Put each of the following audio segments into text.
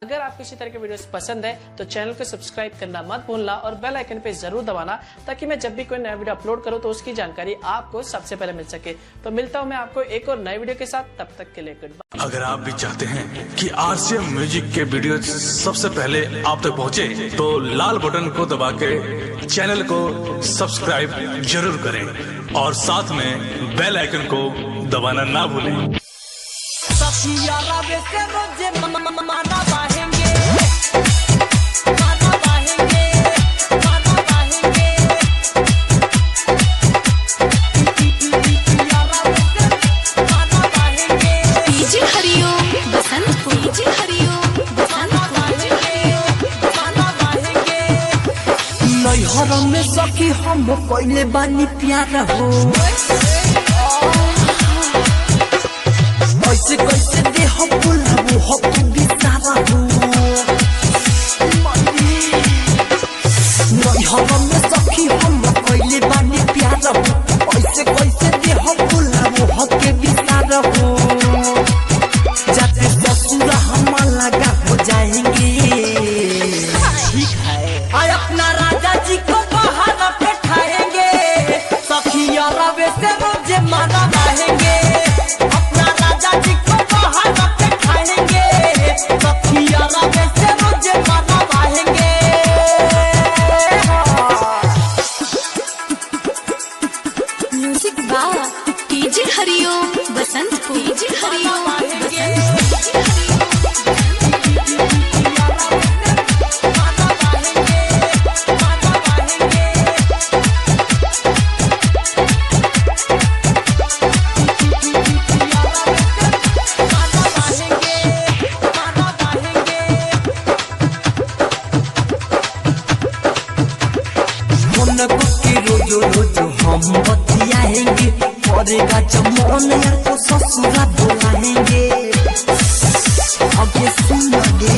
अगर आपको इसी तरह के वीडियोस पसंद है तो चैनल को सब्सक्राइब करना मत भूलना और बेल आइकन पे जरूर दबाना ताकि मैं जब भी कोई नया वीडियो अपलोड करूं तो उसकी जानकारी आपको सबसे पहले मिल सके। तो मिलता हूं मैं आपको एक और नए वीडियो के साथ, तब तक के लिए गुड बाय। अगर आप भी चाहते हैं कि आरसीएम म्यूजिक के वीडियो सबसे पहले आप तक पहुंचे तो लाल बटन को दबा के चैनल को सब्सक्राइब जरूर करें और साथ में बेल आइकन को दबाना ना भूलें। नैहर में सखी हम पहले बानी प्यार हो, कैसे कैसे दे हम बुलाबो हम बिसारा हो। नैहर में सखी हम पहले बानी प्यार हो, कैसे कैसे दे हम बुलाबो हम बिसारा हो। जाते ससुर हम लगा हो जाएंगे, ठीक है आय अपना राजा जी को बाहर बैठाएंगे, सखिया रवे से रोजे माना रहेंगे। अपना राजा जी को बाहर बैठाएंगे, सखिया रवे से रोजे माना रहेंगे। म्यूजिक बाय डीजे हरिओम बसंत को, डीजे हरिओम रोजो रोजो हम बतियाएंगे, पड़ेगा जब मन यार तो ससुरा बुलाएंगे। आगे सुनोगे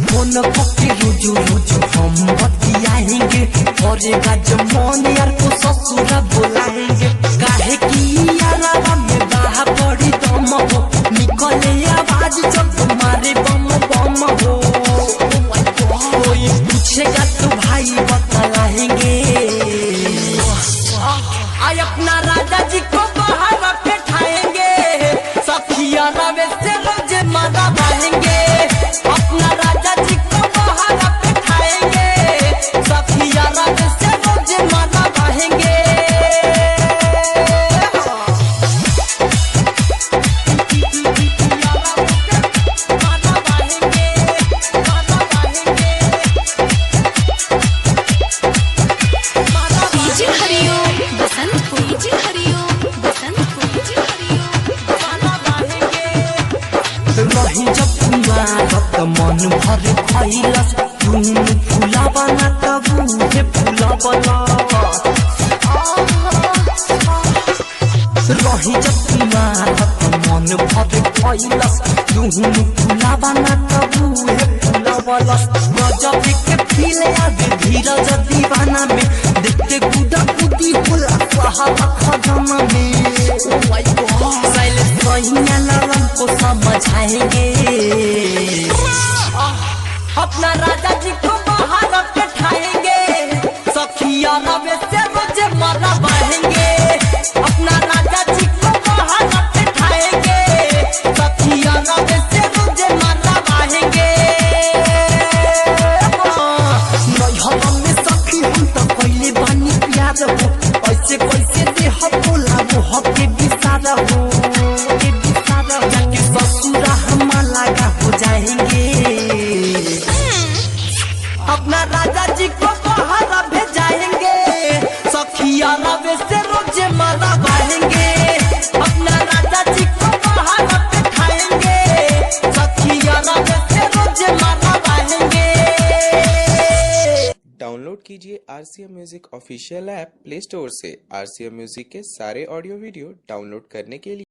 मन पक्के रोजो रोजो हम बतियाएंगे, पड़ेगा जब मन यार तो ससुरा बुलाएंगे। काहे की यारा में बाहा पड़ी दम हो, निकले आवाज जब तुम्हारे बम बम हो। कोई पूछेगा तो भाई बतलाएंगे, आय अपना राजा जी को बाहर बैठाएंगे, सखिया रवे से रोजे माना रहेंगे। अपना राजा जी को बाहर बैठाएंगे, सखिया रवे से रोजे माना रहेंगे। रही जब तुम्हारा मन भर खैलस, तुम फूला बना तबू हे फूला बना। रही जब तुम्हारा मन भर खैलस, तुम फूला बना तबू हे फूला बना। गजब के फील आवे धीरज दीवाना में, देखते गुदा गुदी होला सहारा खजाना में। ओ माय गॉड साइलेंस सैया लालम को समझाएंगे, अपना राजा जी को बाहर बैठाएंगे, सखिया रवे से रोजे माना रहेंगे। अपना राजा जी को बाहर बैठाएंगे, सखिया रवे से रोजे माना रहेंगे। नैहर में सखी हम तो पहले बानी प्यार हो, कैसे कैसे दे हम बोलाबो हम बिसारा हो। जाके ससुरा हम लगा हो जाएंगे, अपना राजा जी को बाहर भेजाएंगे, सखिया रवे से रोजे माना रहेंगे। अपना राजा जी को बाहर बैठाएंगे, सखिया रवे से रोजे माना रहेंगे। डाउनलोड कीजिए RCM music official app play store से। आरसीएम म्यूजिक के सारे ऑडियो वीडियो डाउनलोड करने के लिए